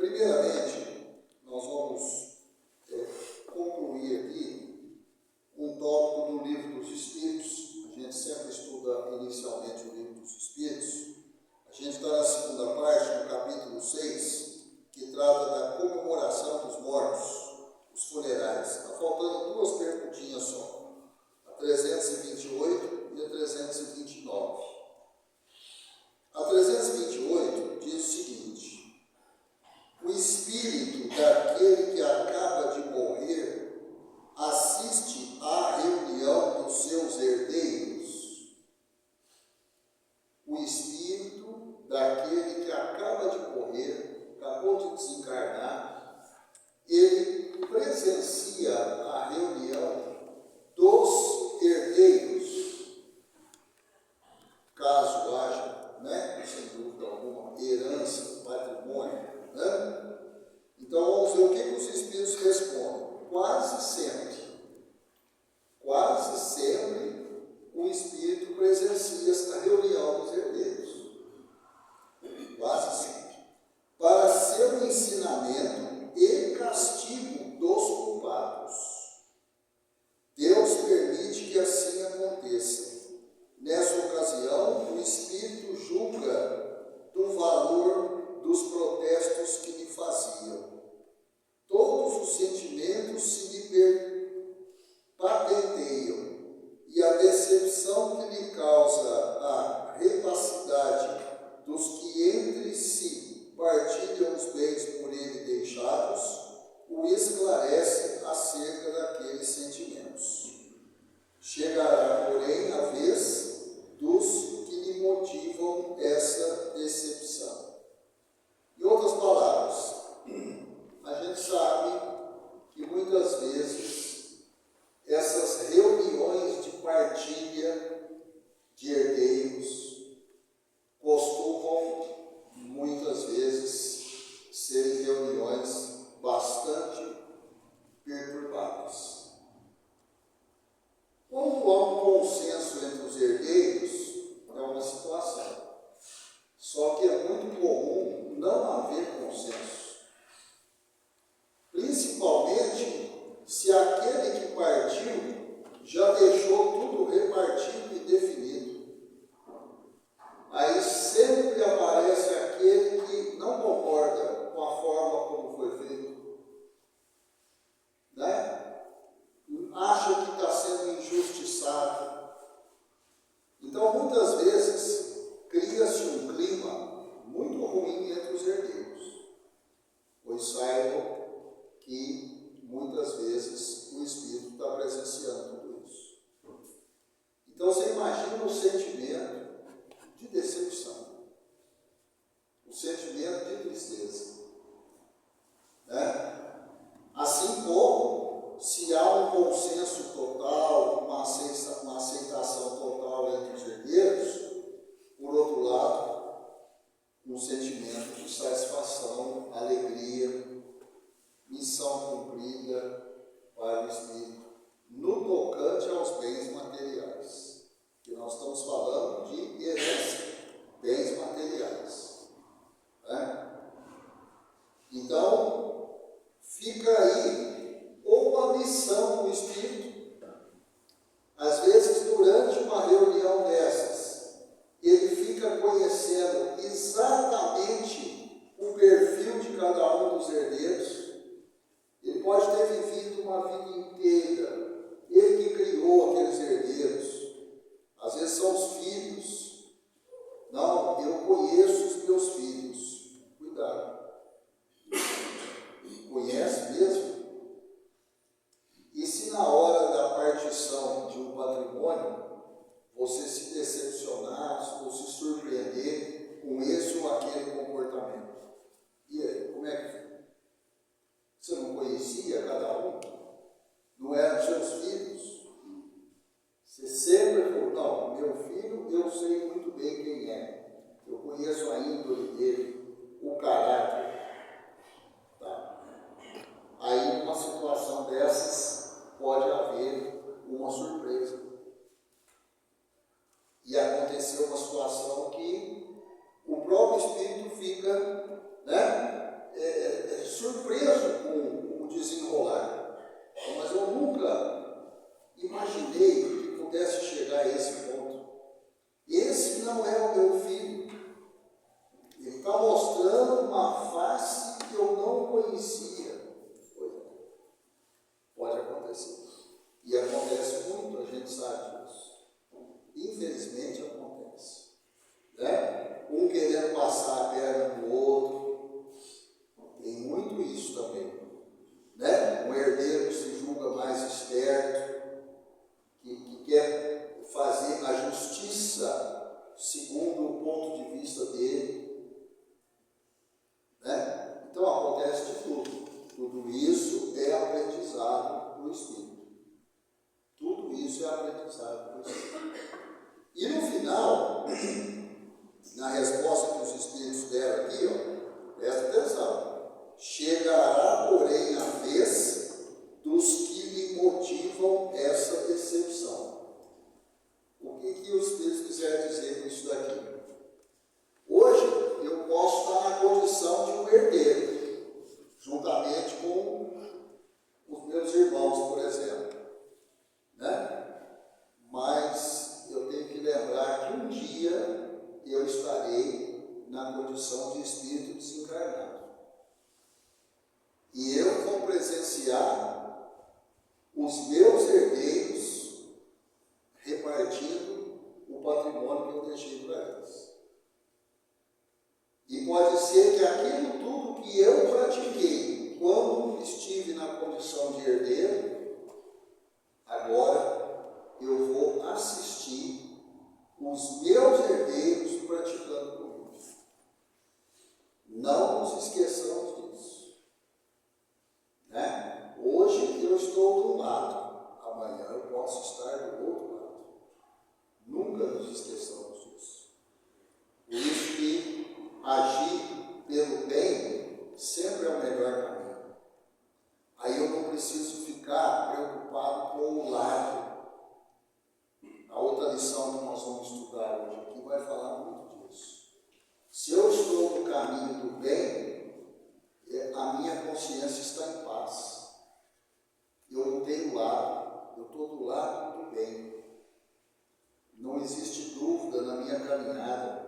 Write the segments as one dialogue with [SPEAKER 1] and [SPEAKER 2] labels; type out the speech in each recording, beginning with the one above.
[SPEAKER 1] Primeiramente, nós vamos concluir aqui um tópico do Livro dos Espíritos. A gente sempre estuda inicialmente o Livro dos Espíritos. A gente está na segunda parte, no capítulo 6, que trata da comemoração dos mortos, os funerais. Está faltando duas perguntinhas só, a 328 e a 329. A 328 diz o seguinte: o espírito daquele que acaba de morrer assiste à reunião dos seus herdeiros. O espírito daquele que acaba de morrer, acabou de desencarnar, ele presencia a reunião dos herdeiros, caso haja, sem dúvida alguma, herança, patrimônio, Então vamos ver o que os espíritos respondem. Quase sempre o espírito presencia esta reunião dos herdeiros. Quase sempre. Para seu ensinamento e castigo dos culpados. Deus permite que assim aconteça. Nessa ocasião, o espírito julga do valor dos protestos que lhe faziam. Todos os sentimentos se lhe patenteiam, e a decepção que lhe causa a rapacidade dos que entre si partilham os bens por ele deixados, o esclarece acerca daqueles sentimentos. Chegará, porém, a vez dos que lhe motivam essa decepção. Em outras palavras, a gente sabe que muitas vezes essas reuniões de partilha de herdeiros costumam, muitas vezes, serem reuniões bastante perturbadas. Quando há um consenso entre os herdeiros, é uma situação. Só que é muito comum não haver consenso. Principalmente se aquele que partiu já deixou tudo repartido e definido. Aí sempre aparece aquele que não concorda com a forma como foi feito. Acha que está sendo injustiçado. Então, muitas vezes, cria-se um clima muito ruim entre os herdeiros, pois saibam que, muitas vezes, o espírito está presenciando tudo isso. Então, você imagina o sentimento de decepção, o sentimento de tristeza. Assim como, se há um consenso total, uma aceitação total entre os herdeiros, por outro lado, um sentimento de satisfação, alegria, missão cumprida para o espírito, no tocante aos bens materiais. Que nós estamos falando de herança, bens materiais. Então, fica aí uma lição do espírito. Às vezes, durante uma reunião dessas, ele fica conhecendo exatamente o perfil de cada um dos herdeiros. Ele pode ter vivido uma vida inteira, ele que criou aqueles herdeiros. Às vezes são os filhos. Não, eu conheço os meus filhos. Cuidado. Conhece mesmo? E se na hora da partição de um patrimônio, você se decepcionar ou se surpreender com esse ou aquele comportamento? E aí, como é que foi? Você não conhecia cada um? Não era, acontece de tudo. Tudo isso é aprendizado do Espírito. Tudo isso é aprendizado do Espírito. E no final, na resposta que os Espíritos deram aqui, presta atenção. Chegará, porém, a vez dos que lhe motivam essa decepção. O que os Espíritos quiserem dizer com isso daqui? Hoje, eu posso estar na condição de um herdeiro, juntamente com os meus irmãos, por exemplo. Né? Mas eu tenho que lembrar que um dia eu estarei na condição de espírito desencarnado. E eu vou presenciar os meus herdeiros repartindo o patrimônio que eu deixei para eles. E pode ser que aquilo tudo que eu pratiquei quando estive na condição de herdeiro, agora eu vou assistir os meus herdeiros praticando comigo. Não nos esqueçamos disso. Né? Hoje eu estou de um lado, amanhã eu posso estar do outro lado. Nunca nos esqueçamos disso. Por isso que agir pelo bem sempre é o melhor caminho. Aí eu não preciso ficar preocupado com o lado. A outra lição que nós vamos estudar hoje aqui vai falar muito disso. Se eu estou no caminho do bem, a minha consciência está em paz. Eu não tenho lado, eu estou do lado do bem. Não existe dúvida na minha caminhada.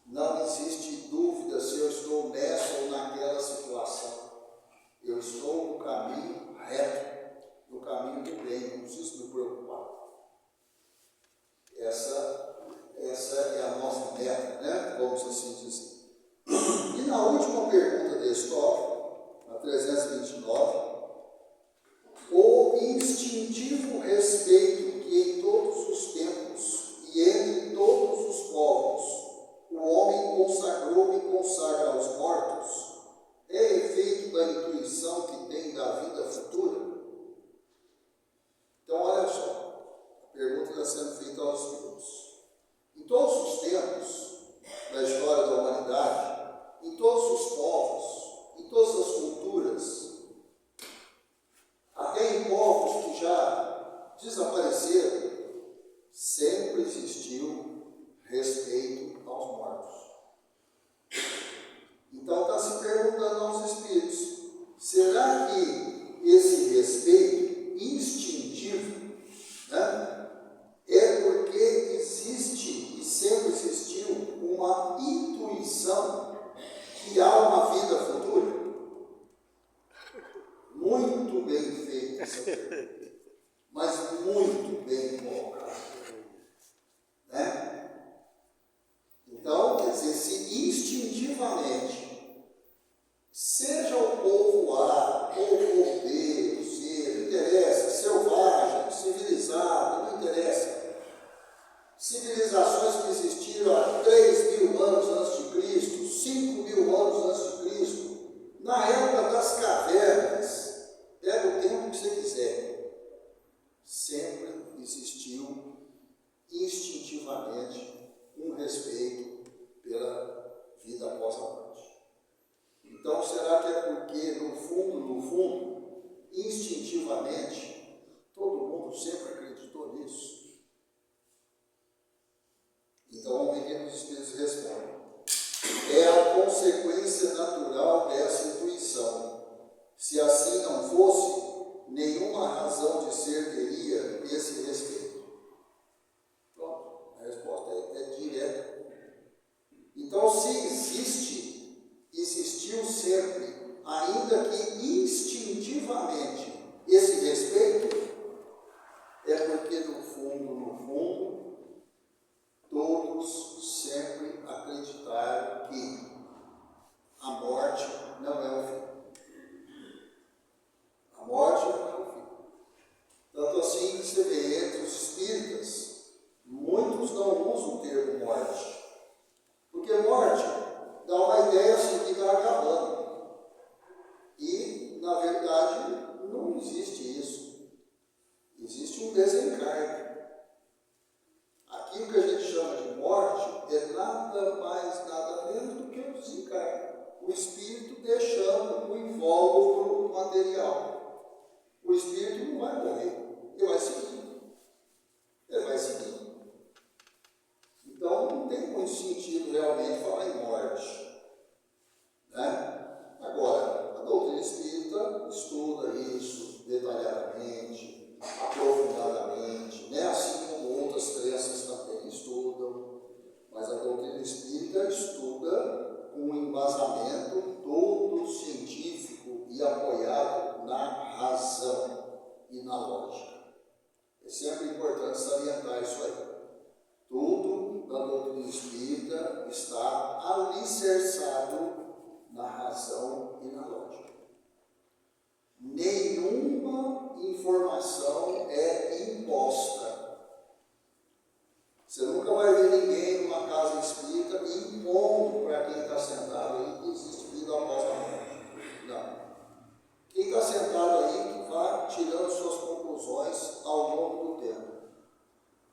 [SPEAKER 1] Não existe dúvida se eu estou nessa ou naquela situação. Eu estou no caminho reto, no caminho do bem, não preciso me preocupar. Essa é a nossa meta, né? Vamos assim dizer. E na última pergunta desse tópico, na 329, o instintivo respeito que em todos os tempos e entre todos os povos o homem consagrou e consagra aos mortos, é efeito da intuição que tem da vida futura? Então, olha só, a pergunta está sendo feita aos espíritos. Em todos os tempos da história da humanidade, em todos os povos, em todas as culturas, até em povos que já desapareceram, sempre existiu respeito aos mortos. Então está se perguntando aos espíritos, será que esse respeito instintivo, né, é porque existe e sempre existiu uma intuição que há uma vida futura? Muito bem feita essa pergunta, mas muito bem colocada. Né? Então, quer dizer, se instintivamente, seja o povo A, ou o povo B, o C, não interessa, selvagem, civilizado, não interessa. Civilizações que existiram há 3.000 anos antes de Cristo, 5.000 anos antes de Cristo, na época das cavernas, pega o tempo que você quiser, sempre existiu instintivamente um respeito pela vida após a morte. Então, será que é porque, no fundo, instintivamente, todo mundo sempre acreditou nisso? Então, vamos ver o que os Espíritos respondem. É a consequência natural dessa intuição. Se assim não fosse, nenhuma razão de ser teria esse respeito. Pronto, a resposta é direta. Então, se existe, existiu sempre, ainda que instintivamente, esse respeito, é porque no fundo, todos sempre acreditaram que a morte não é o fim. A morte não é o fim. Tanto assim que você vê entre os espíritas, muitos não usam o termo morte. Porque morte dá uma ideia assim que está acabando. material. O espírito não vai morrer, ele vai seguir. Ele vai seguir. Então não tem muito sentido realmente falar em morte. Né? Agora, a doutrina espírita estuda isso detalhadamente, aprofundadamente, né? Assim como outras crenças também estudam, mas a doutrina espírita estuda com um embasamento todo científico e apoiado na razão e na lógica. É sempre importante salientar isso aí. Tudo da doutrina espírita está alicerçado na razão e na lógica. Nenhuma informação é imposta. Você nunca vai ver ninguém numa casa espírita impondo para quem está sentado aí que existe vida após a morte. Não. Quem está sentado aí que vai tirando suas conclusões ao longo do tempo,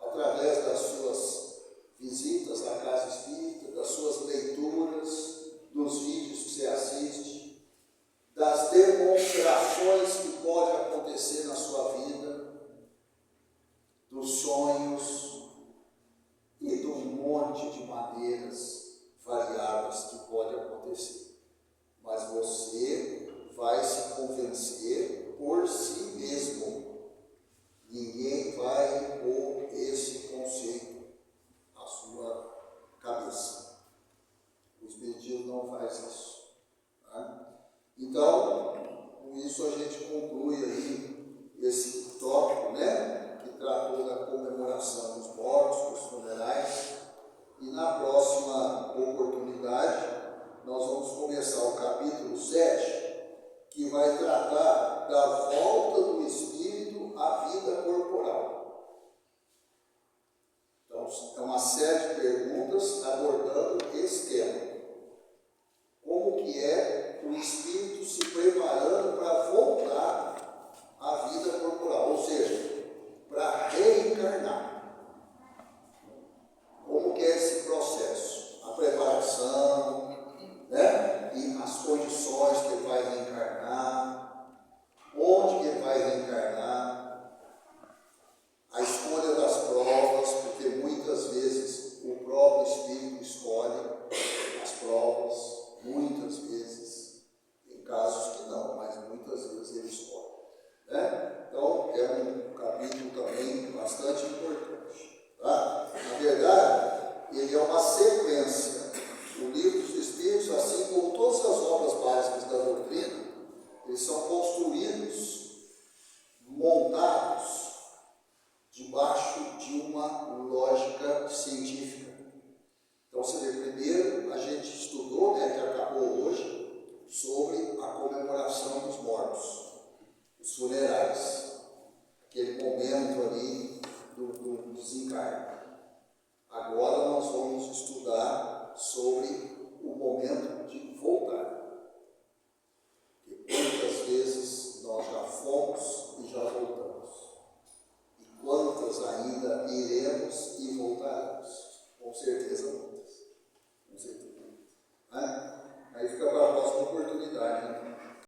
[SPEAKER 1] através das suas visitas à casa espírita, das suas leituras, dos vídeos que você assiste, das demonstrações que podem acontecer na sua vida, dos sonhos e de um monte de maneiras variadas que podem acontecer. Mas você vai se convencer por si mesmo. Ninguém vai impor esse conceito à sua cabeça. O Espiritismo não faz isso. Tá? Então, com isso a gente conclui aí esse tópico, né, que tratou da comemoração dos mortos, dos funerais. E na próxima oportunidade, nós vamos começar o capítulo 7, que vai tratar da volta do espírito à vida corporal. Então, é uma série de perguntas abordando esse tema. Como que é o espírito se preparando para voltar à vida corporal, ou seja, para reencarnar. Como que é esse processo? A preparação, né? E as condições que ele vai reencarnar.